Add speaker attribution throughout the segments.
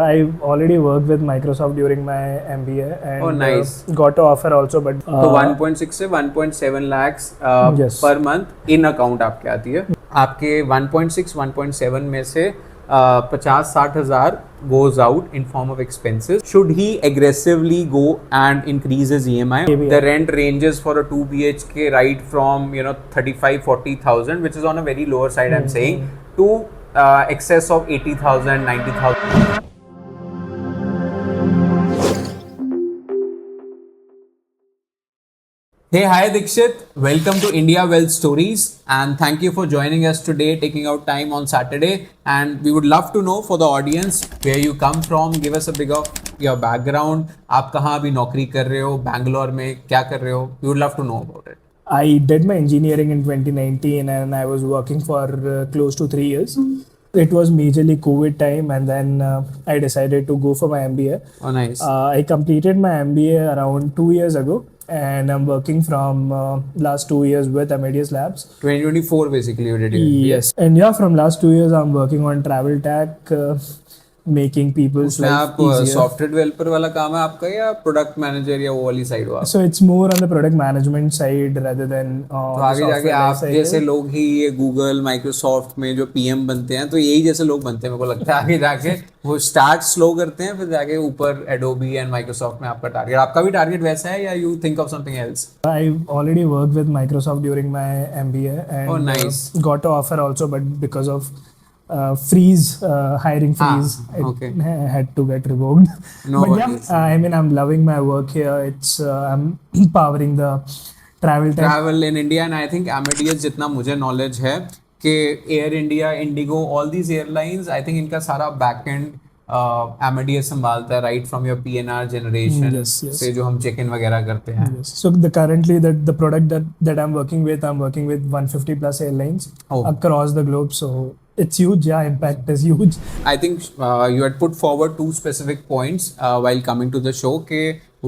Speaker 1: I've already worked with Microsoft during my MBA and
Speaker 2: Oh, nice.
Speaker 1: got an offer also, but
Speaker 2: तो 1.6 से 1.7 lakhs
Speaker 1: Yes.
Speaker 2: Per month in account आपके आती है। आपके 1.6 1.7 में से 50-60 हज़ार goes out in form of expenses. Should he aggressively go and increase his EMI?
Speaker 1: Maybe,
Speaker 2: The
Speaker 1: yeah.
Speaker 2: rent ranges for a 2 BHK right from 35-40,000, which is on a very lower side, I'm saying, to excess of 80,000 90,000. Hey, hi Dikshit. Welcome to India Wealth Stories, and thank you for joining us today, taking out time on Saturday. And we would love to know for the audience where you come from. Give us a bit of your background. आप कहाँ अभी नौकरी कर रहे हो? बैंगलोर में क्या कर रहे हो? We would love to know about it.
Speaker 1: I did my engineering in 2019 and I was working for close to 3 years. It was majorly COVID time, and then I decided to go for my MBA.
Speaker 2: Oh, nice.
Speaker 1: I completed my MBA around 2 years ago, and I'm working from last 2 years with Amadeus Labs.
Speaker 2: 2024 basically you did your MBA.
Speaker 1: Yes, and yeah, from last 2 years I'm working on travel tech, making people's
Speaker 2: उसमें
Speaker 1: life
Speaker 2: आप
Speaker 1: easier.
Speaker 2: Software developer वाला काम है आपका या product manager या वो वाली साइड हो आप?
Speaker 1: So it's more on the product management side rather than
Speaker 2: तो
Speaker 1: the
Speaker 2: आगे जाके
Speaker 1: software
Speaker 2: आप
Speaker 1: life cycle.
Speaker 2: जैसे लोग ही ये गूगल माइक्रोसॉफ्ट में जो पीएम बनते हैं तो यही जैसे लोग बनते हैं मेरे को लगता है। आगे जाके वो स्टार्ट स्लो करते हैं फिर जाके ऊपर एडोबी एंड माइक्रोसॉफ्ट में आपका टारगेट, आपका भी टारगेट वैसा है या you think of something else?
Speaker 1: I've already worked with Microsoft during my MBA and
Speaker 2: Oh, nice.
Speaker 1: Got an offer also, but because of freeze, hiring freeze,
Speaker 2: okay.
Speaker 1: it had to get revoked.
Speaker 2: No
Speaker 1: But
Speaker 2: worries.
Speaker 1: yeah, I mean, I'm loving my work here. It's I'm powering the travel tech.
Speaker 2: Travel in India and I think Amadeus जितना मुझे knowledge है कि air India, Indigo, all these airlines I think इनका सारा back and Amadeus संभालता है, right from your PNR generation
Speaker 1: Yes, yes.
Speaker 2: से जो हम चेक इन वगैरह करते हैं।
Speaker 1: Yes. So currently the product that I'm working with 150 plus airlines across the globe. So it's huge. Yeah, impact is huge.
Speaker 2: I think you had put forward two specific points while coming to the show. के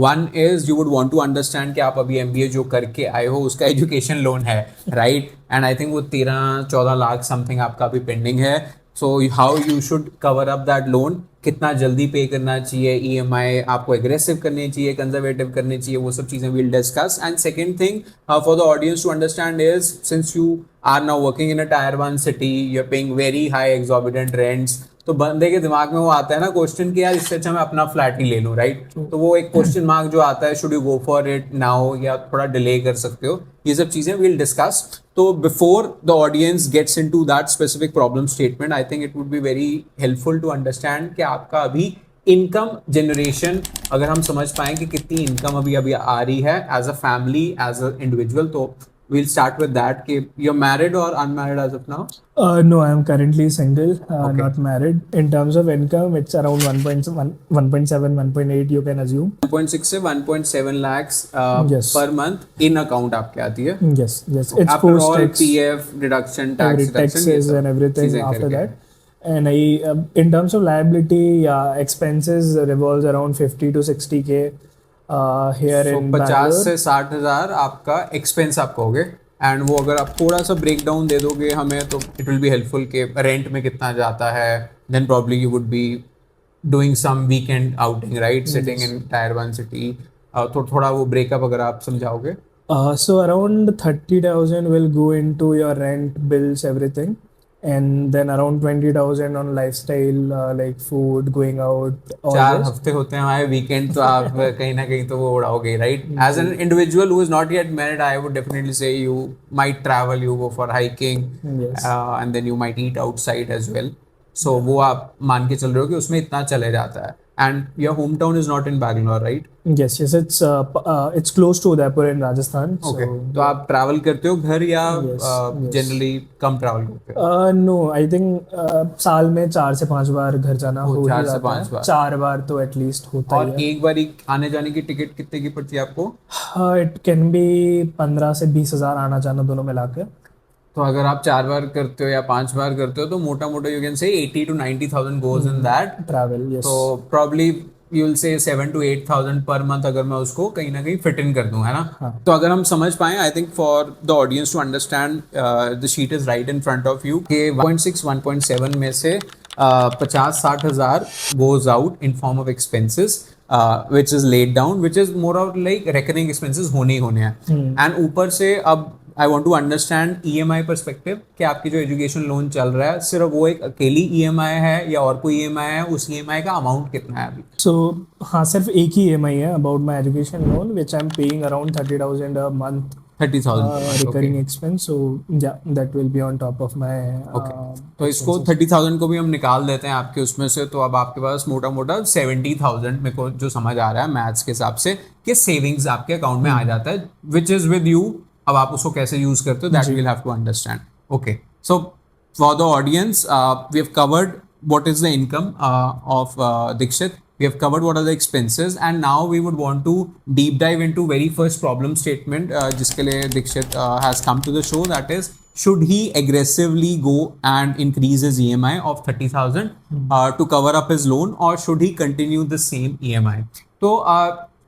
Speaker 2: one is you would want to understand कि आप अभी MBA जो करके आए हो उसका education loan है, राइट? एंड आई थिंक वो 13-14 लाख समथिंग आपका अभी पेंडिंग है. So how you should cover up that loan, कितना जल्दी पे करना चाहिए, EMI आपको एग्रेसिव करनी चाहिए, कंजर्वेटिव करनी चाहिए, वो सब चीज़ें we'll discuss. And second thing for the audience to understand is, since you are now working in a tier 1 city, you're paying very high exorbitant rents, तो बंदे के दिमाग में वो आता है ना क्वेश्चन कि यार इससे अच्छा मैं अपना फ्लैट ही ले लूँ, राइट? तो वो एक क्वेश्चन मार्क जो आता है, should you go for it now या थोड़ा डिले कर सकते हो, ये सब चीज़ें we'll discuss. तो before the audience gets into that specific problem statement, I think it would be very helpful to understand कि आपका अभी इनकम जनरेशन अगर हम समझ पाएं कि कितनी इनकम अभी अभी आ रही है as a family, as a individual. तो we'll start with that. You're married or unmarried as of now?
Speaker 1: No, I'm currently single,
Speaker 2: Okay.
Speaker 1: not married. In terms of income, it's around 1.7, 1.8 you can assume.
Speaker 2: 1.6 से 1.7 lakhs
Speaker 1: Yes.
Speaker 2: per month in account आपके आती है.
Speaker 1: Yes, yes. It's
Speaker 2: After all
Speaker 1: post-tax,
Speaker 2: PF deduction, tax
Speaker 1: every
Speaker 2: deduction, ये
Speaker 1: taxes
Speaker 2: सब
Speaker 1: and everything
Speaker 2: चीज़ें
Speaker 1: after
Speaker 2: करके.
Speaker 1: that. And in terms of liability, yeah, expenses revolves around 50 to 60K here
Speaker 2: So
Speaker 1: in
Speaker 2: 50
Speaker 1: Bangalore.
Speaker 2: से 60 हज़ार आपका expense आप कहोगे. And वो अगर आप थोड़ा सा ब्रेक डाउन दे दोगे हमें तो इट विल बी हेल्पफुल कि रेंट में कितना जाता है. Then probably you would be doing some weekend outing, right, sitting in tier 1 city. थोड़ा वो ब्रेकअप अगर आप समझाओगे.
Speaker 1: So around 30,000 will go into your rent, bills, everything, and then around 20,000 on lifestyle, like food, going out. All
Speaker 2: 4
Speaker 1: this.
Speaker 2: हफ्ते होते हैं हमारे weekend, तो आप कहीं ना कहीं तो वो उड़ाओगे, right? As an individual who is not yet married, I would definitely say you might travel, you go for hiking and then you might eat outside as well. So वो आप मान के चल रहे हो कि उसमें इतना चले जाता है. And your home town is not in Bangalore, right?
Speaker 1: Yes, yes, it's close to Udaipur in Rajasthan.
Speaker 2: Okay.
Speaker 1: So,
Speaker 2: तो आप ट्रैवल करते हो घर या
Speaker 1: Yes, yes.
Speaker 2: जनरली कम ट्रैवल करते हो?
Speaker 1: no, I think साल में 4 से 5 बार घर जाना हो ही
Speaker 2: 4 से
Speaker 1: जाता
Speaker 2: 5
Speaker 1: है.
Speaker 2: बार.
Speaker 1: 4 बार तो एटलीस्ट होता
Speaker 2: और
Speaker 1: ही है.
Speaker 2: एक बार आने जाने की टिकट कितने की पड़ती है आपको?
Speaker 1: It can be 15 से 20 हज़ार आना जाना दोनों मिला के.
Speaker 2: तो अगर आप 4 बार करते हो या 5 बार करते हो तो मोटा मोटा you can say 80 to 90,000 goes in that
Speaker 1: Travel, yes.
Speaker 2: तो probably you will say 7 to 8,000 per month अगर मैं उसको कहीं ना कहीं फिट इन कर दूं, है ना?
Speaker 1: हाँ.
Speaker 2: तो अगर हम समझ पाए, I think for the audience to understand the sheet is right in front of you कि 1.6 1.7 में से 50-60 हज़ार goes out in form of expenses which is laid down, which is more of like recurring expenses होने ही होने हैं. And ऊपर से अब I want to understand EMI perspective कि आपकी जो एजुकेशन लोन चल रहा है सिर्फ वो एक अकेली EMI है या और कोई EMI है, उस EMI का अमाउंट कितना है अभी?
Speaker 1: So हाँ, सिर्फ एक ही EMI है about my education loan which I am paying around 30,000 a month
Speaker 2: 30,000
Speaker 1: recurring expense. So yeah, that will be on top of my
Speaker 2: तो इसको 30,000 को भी हम निकाल देते हैं आपके उसमें से, तो अब आपके पास मोटा मोटा 70,000 मेरे को जो समझ आ रहा है मैथ्स के हिसाब से कि सेविंग्स आपके अकाउंट में आ जाता है, विच इज विद यू. अब आप उसको कैसे यूज करते हो that will have to understand. Okay, so for the audience we have covered what is the income of Dikshit. We have covered what are the expenses, and now we would want to deep dive into very first problem statement जिसके लिए Dikshit has come to the show. That is, should he aggressively go and increase his EMI of 30,000 to cover up his loan, or should he continue the same EMI? तो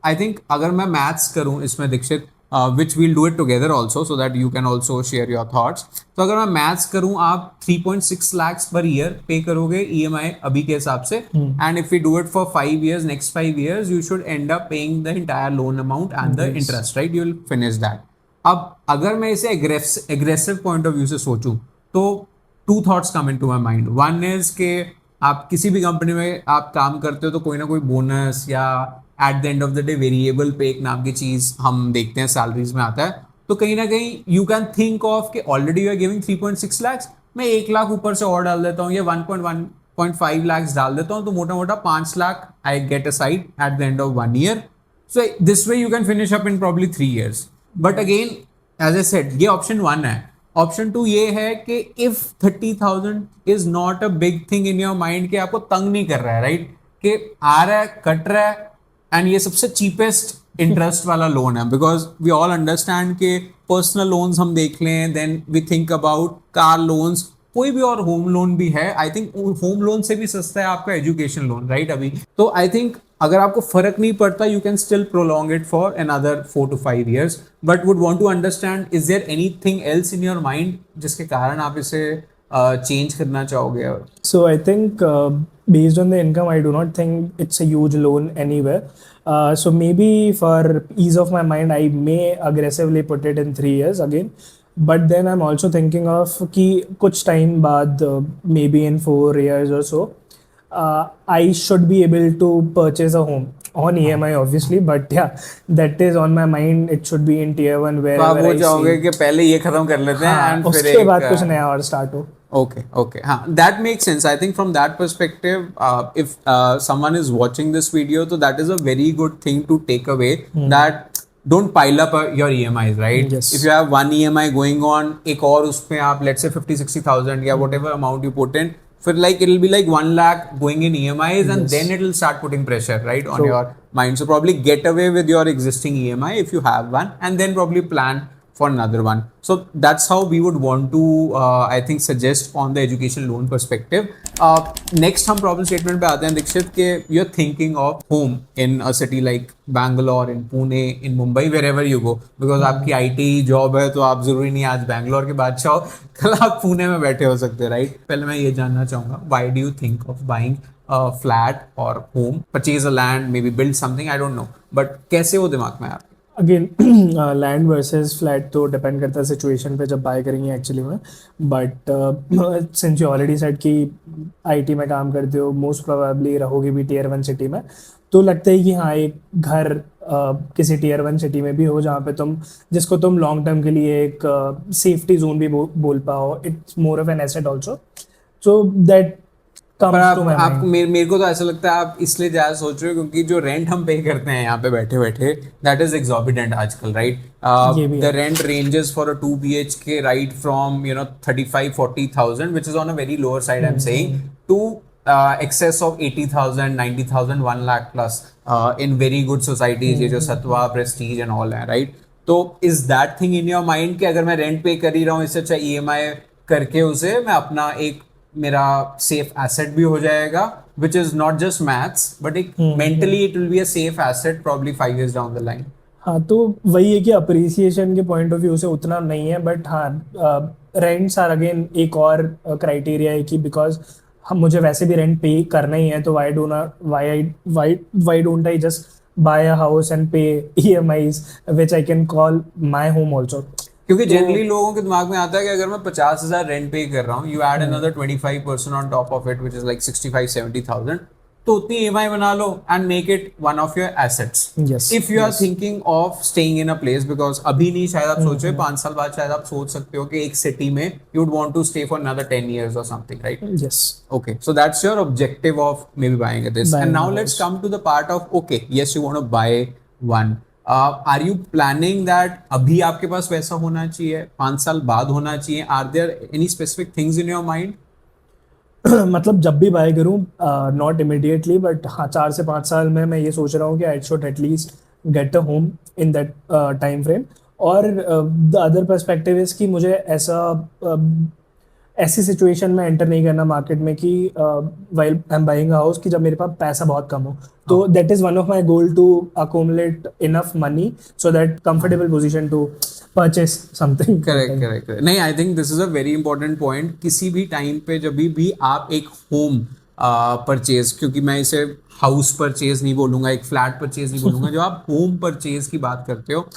Speaker 2: I think अगर मैं maths करूँ इसमें Dikshit, which we'll do it together also so that you can also share your thoughts. तो अगर मैं maths करूँ, आप 3.6 lakhs पर ईयर पे करोगे EMI अभी के हिसाब से, and if we do it for 5 years, next 5 years you should end up paying the entire loan amount and the interest, right? You will finish that. अब अगर मैं इसे aggressive point of view से सोचूं तो 2 thoughts come into my mind. One is कि आप किसी भी कंपनी में आप काम करते हो तो कोई ना कोई बोनस या eight the end of the day variable पे एक नाम की चीज हम देखते हैं सैलरीज में आता है. तो कहीं ना कहीं यू कैन थिंक ऑफ कि already you are giving 3.6 lakhs, मैं 1 लाख ऊपर से और डाल देता हूँ या 1.5 lakhs डाल देता हूँ, तो मोटा मोटा 5 lakh I get aside at the end of 1 year. So this way you can finish up in probably 3 years. But again as a said, ये ऑप्शन 1 है. ऑप्शन 2 ये है कि if 30,000 is not a big thing in your mind, कि आपको तंग नहीं कर रहा है, राइट, कि आ रहा है कट रहा है, एंड ये सबसे चीपेस्ट इंटरेस्ट वाला लोन है. बिकॉज वी ऑल अंडरस्टैंड के पर्सनल लोन्स हम देख लें, then we think about car loans, कोई भी और होम लोन भी है. आई थिंक होम लोन से भी सस्ता है आपका एजुकेशन लोन, राइट अभी. तो आई थिंक अगर आपको फर्क नहीं पड़ता, you can still prolong it for another 4 to 5 years, but would want to understand, is there anything else in your mind जिसके कारण आप इसे चेंज करना चाहोगे?
Speaker 1: So I think based on the income, I do not think it's a huge loan anywhere. So maybe for ease of my mind, I may aggressively put it in 3 years again. But then I'm also thinking of कि कुछ time बाद maybe in 4 years or so, I should be able to purchase a home on EMI obviously, but yeah, that is on my mind. It should be in tier 1 where
Speaker 2: आप वो चाहोगे कि पहले ये खत्म कर लेते हैं
Speaker 1: हाँ,
Speaker 2: एंड फिर
Speaker 1: उसके बाद कुछ नया और स्टार्ट हो.
Speaker 2: Okay, हाँ, that makes sense. I think from that perspective, if someone is watching this video, so that is a very good thing to take away, that don't pile up your EMIs, right?
Speaker 1: Yes.
Speaker 2: If you have one EMI going on, एक और उसमें आप let's say 50-60,000 या whatever amount you put in, फिर like it'll be like 1 lakh going in EMIs, and then it will start putting pressure, right, on your mind. So probably get away with your existing EMI if you have one, and then probably plan for another one. So that's how we would want to I think suggest on the education loan perspective. Next हम problem statement पे आते हैं दीक्षित, के you're thinking of home in a city like Bangalore, in Pune, in Mumbai, wherever you go, because आपकी IT job है तो आप जरूरी नहीं आज बैंगलोर के बादशाह हो, कल आप पुणे में बैठे हो सकते हैं, राइट. पहले मैं ये जानना चाहूँगा, why do you think of buying a flat or home, purchase a land, maybe build something, I don't know, but कैसे वो दिमाग में आपके?
Speaker 1: अगेन लैंड वर्सेस फ्लैट तो डिपेंड करता है सिचुएशन पे जब बाय करेंगे एक्चुअली में. But since you already said कि आईटी में काम करते हो, मोस्ट प्रोबेबली रहोगे भी टियर 1 सिटी में, तो लगता है कि हाँ एक घर किसी टियर 1 सिटी में भी हो जहाँ पे तुम जिसको तुम लॉन्ग टर्म के लिए एक सेफ्टी जोन भी बोल पाओ. It's more of an asset also, so that
Speaker 2: पर आप मेरे को तो ऐसा लगता है आप इसलिए ज़्यादा सोच रहे हो क्योंकि जो रेंट हम पे करते हैं यहाँ पे बैठे बैठे, दैट इज एक्सॉर्बिटेंट आजकल, right. The rent ranges for a 2 BHK right from 35-40,000, which is on a very lower side, I'm saying, to excess of 80,000, 90,000, 1 lakh plus in very good societies, ये जो सत्वा, प्रेस्टीज एंड ऑल है, right. तो is that thing in your mind कि अगर मैं rent पे कर ही रहा हूँ, इससे अच्छा EMI करके उसे मैं अपना एक मेरा सेफ एसेट भी हो जाएगा, which is not just maths, but एक mentally it will be a safe asset probably 5 years down the line.
Speaker 1: हाँ, तो वही है कि अप्रिसिएशन के पॉइंट ऑफ व्यू से उतना नहीं है, बट हाँ रेंट्स आर अगेन एक और क्राइटेरिया है कि बिकॉज मुझे वैसे भी रेंट पे करना ही है, तो why don't I just buy a house and pay EMIs which I can call my home also.
Speaker 2: क्योंकि
Speaker 1: तो
Speaker 2: जनरली लोगों के दिमाग में आता है कि अगर मैं 50,000 रेंट पे कर रहा हूँ, you add another 25% on top of it, which is like 65-70,000, तो उतनी EMI बना लो and make it one of your assets.
Speaker 1: yes,
Speaker 2: if you are
Speaker 1: yes.
Speaker 2: Thinking of staying in a place, because अभी नहीं, शायद आप सोच रहे हो 5 साल बाद शायद आप सोच सकते हो कि एक सिटी में you would want to stay for another 10 years or something, right?
Speaker 1: Yes.
Speaker 2: Okay, so that's your objective of maybe buying this.
Speaker 1: Buying
Speaker 2: And now
Speaker 1: a
Speaker 2: let's
Speaker 1: house.
Speaker 2: come to the part of, okay, yes, you want to buy one. Are you planning that अभी आपके पास वैसा होना चाहिए, 5 साल बाद होना चाहिए? Are there any specific things in your mind?
Speaker 1: मतलब जब भी बाय करूँ, नॉट इमिडिएटली, बट हाँ 4 से 5 साल में मैं ये सोच रहा हूँ कि I should at least get a home in that time frame. और द अदर पर्सपेक्टिव इज कि मुझे ऐसी सिचुएशन में एंटर नहीं करना मार्केट में कि while I am buying house, कि जब मेरे पास पैसा बहुत कम हो. तो that is one of my goal, to accumulate enough money so that comfortable position to purchase something.
Speaker 2: Correct. नहीं, I think this is a very important point. किसी भी टाइम पे जब भी आप एक होम परचेज, क्योंकि मैं इसे हाउस परचेज नहीं बोलूंगा, एक फ्लैट परचेज नहीं बोलूंगा, जो आप होम परचेज की बात करते हो,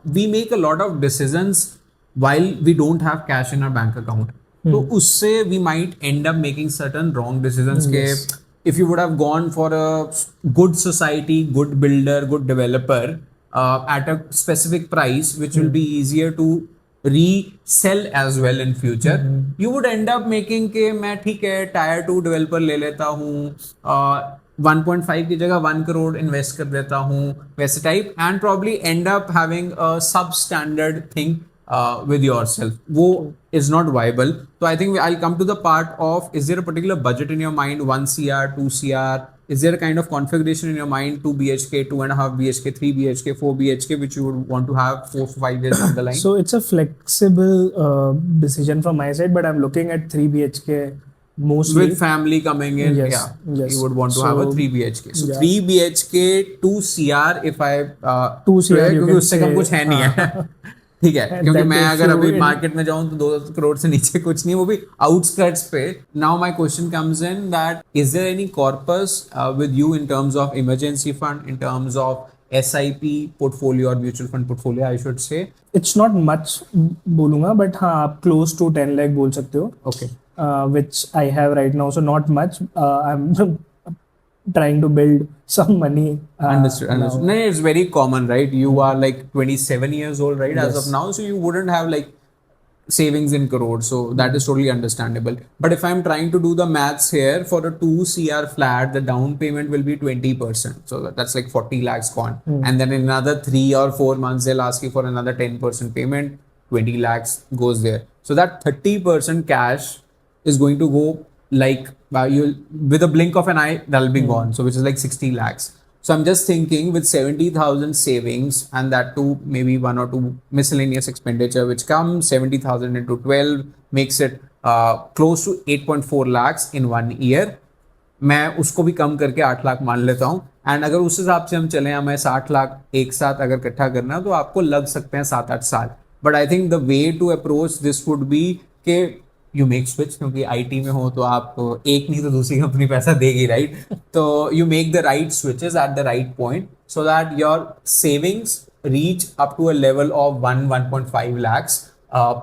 Speaker 2: we make a lot of decisions while we don't have cash in our bank account. तो उससे we might end up making certain wrong decisions. के if you would have gone for a good society, good builder, good developer at a specific price, which will be easier to resell as well in future, you would end up making के मैं ठीक है tier 2 developer ले लेता हूँ, 1.5 की जगह 1 crore invest कर देता हूँ, वैसे type, and probably and up having a सब स्टैंडर्ड थिंग with yourself. वो is not viable. So I think I'll come to the part of, is there a particular budget in your mind, 1 CR, 2 CR? Is there a kind of configuration in your mind, 2 BHK, 2.5 BHK, 3 BHK, 4 BHK, which you would want to have 4-5 years down the line?
Speaker 1: So it's a flexible decision from my side, but I'm looking at 3 BHK mostly.
Speaker 2: With family coming in,
Speaker 1: Yes,
Speaker 2: yeah,
Speaker 1: yes.
Speaker 2: you would want to have a
Speaker 1: So,
Speaker 2: 3 BHK. So
Speaker 1: yeah.
Speaker 2: 3 BHK, 2 CR, if I
Speaker 1: 2 CR, you
Speaker 2: क्योंकि
Speaker 1: can
Speaker 2: उससे कम
Speaker 1: say,
Speaker 2: कुछ है नहीं है. ठीक है, क्योंकि
Speaker 1: that
Speaker 2: मैं
Speaker 1: if
Speaker 2: अगर
Speaker 1: you
Speaker 2: अभी
Speaker 1: in-
Speaker 2: मार्केट में जाऊं तो 2 करोड़ से नीचे कुछ नहीं, वो भी आउटस्कर्ट्स पे. Now my question comes in that is there any corpus with you in terms of emergency fund, in terms of SIP portfolio और mutual fund portfolio, I should say?
Speaker 1: it's not much बोलूंगा, but हाँ आप close to 10 lakh बोल सकते हो.
Speaker 2: Okay.
Speaker 1: Which I have right now, so not much. I'm trying to build some money.
Speaker 2: Understood.
Speaker 1: now.
Speaker 2: No, it's very common, right? You are like 27 years old, right? As
Speaker 1: Yes.
Speaker 2: of now, so you wouldn't have like savings in crores, so that is totally understandable. But if I'm trying to do the maths here, for a 2 CR flat, the down payment will be 20%, so that's like 40 lakhs gone. And then in another 3 or 4 months they'll ask you for another 10% payment, 20 lakhs goes there. So that 30% cash is going to go like you'll, with a blink of an eye, that'll be gone, so which is like 60 lakhs. So I'm just thinking, with 70,000 savings and that too maybe 1 or 2 miscellaneous expenditure which comes, 70,000 into 12 makes it close to 8.4 lakhs in 1 year. मैं उसको भी कम करके 8 लाख मान लेता हूँ, and अगर उस हिसाब से हम चले, हमें 60 लाख एक साथ अगर इकट्ठा करना तो आपको लग सकते हैं 7-8 साल. But I think the way to approach this would be के यू मेक स्विच, क्योंकि IT में हो तो आप एक नहीं तो दूसरी कंपनी पैसा देगी, राइट? तो you make the right switches at the right point so that your savings reach up to a level of 1.5 lakhs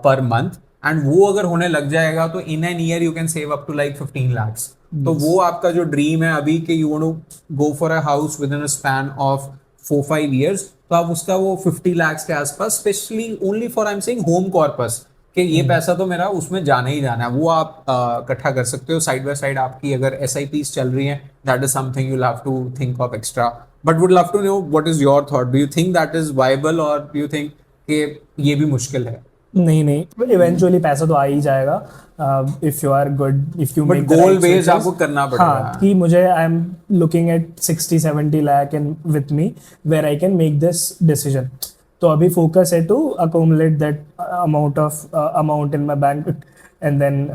Speaker 2: per month, and वो अगर होने लग जाएगा तो in an year you can save up to like 15 lakhs. तो वो आपका जो ड्रीम है अभी कि you want to go for a house within a span of 4-5 years, तो आप उसका वो 50 lakhs के आसपास, specially only for I am saying home corpus, कि ये पैसा तो मेरा उसमें जाना ही जाना है, वो आप इकट्ठा कर सकते हो साइड बाय साइड. आपकी अगर SIPs चल रही हैं, that is something you have to think of extra. But would love to know what is your thought. Do you think that is viable, और डू यू थिंक कि ये भी मुश्किल है?
Speaker 1: नहीं, इवेंचुअली पैसा तो आ ही जाएगा if you are good, if you
Speaker 2: but
Speaker 1: make
Speaker 2: goal based आपको करना पड़ेगा.
Speaker 1: हाँ, कि मुझे I am looking at 60-70 lakh in with me where I can make this decision. तो अभी फोकस है to accumulate that amount in my bank and then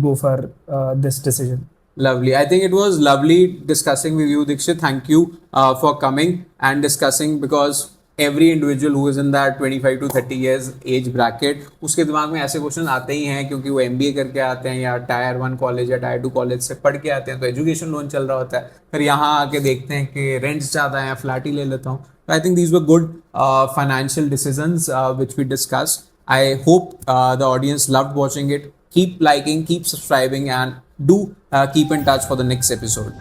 Speaker 1: go for this decision.
Speaker 2: Lovely. I think it was lovely discussing with you, Dikshit. Thank you for coming and discussing, because every individual who is in that 25 to 30 years age bracket, उसके दिमाग में ऐसे question आते ही हैं क्योंकि वो MBA करके आते हैं या टायर 1 कॉलेज या टायर 2 कॉलेज से पढ़ के आते हैं, तो एजुकेशन लोन चल रहा होता है, फिर यहाँ आके देखते हैं कि रेंट्स ज़्यादा हैं, फ्लैट ही ले लेता हूँ. I think these were good financial decisions which we discussed. I hope the audience loved watching it. Keep liking, keep subscribing, and do keep in touch for the next episode.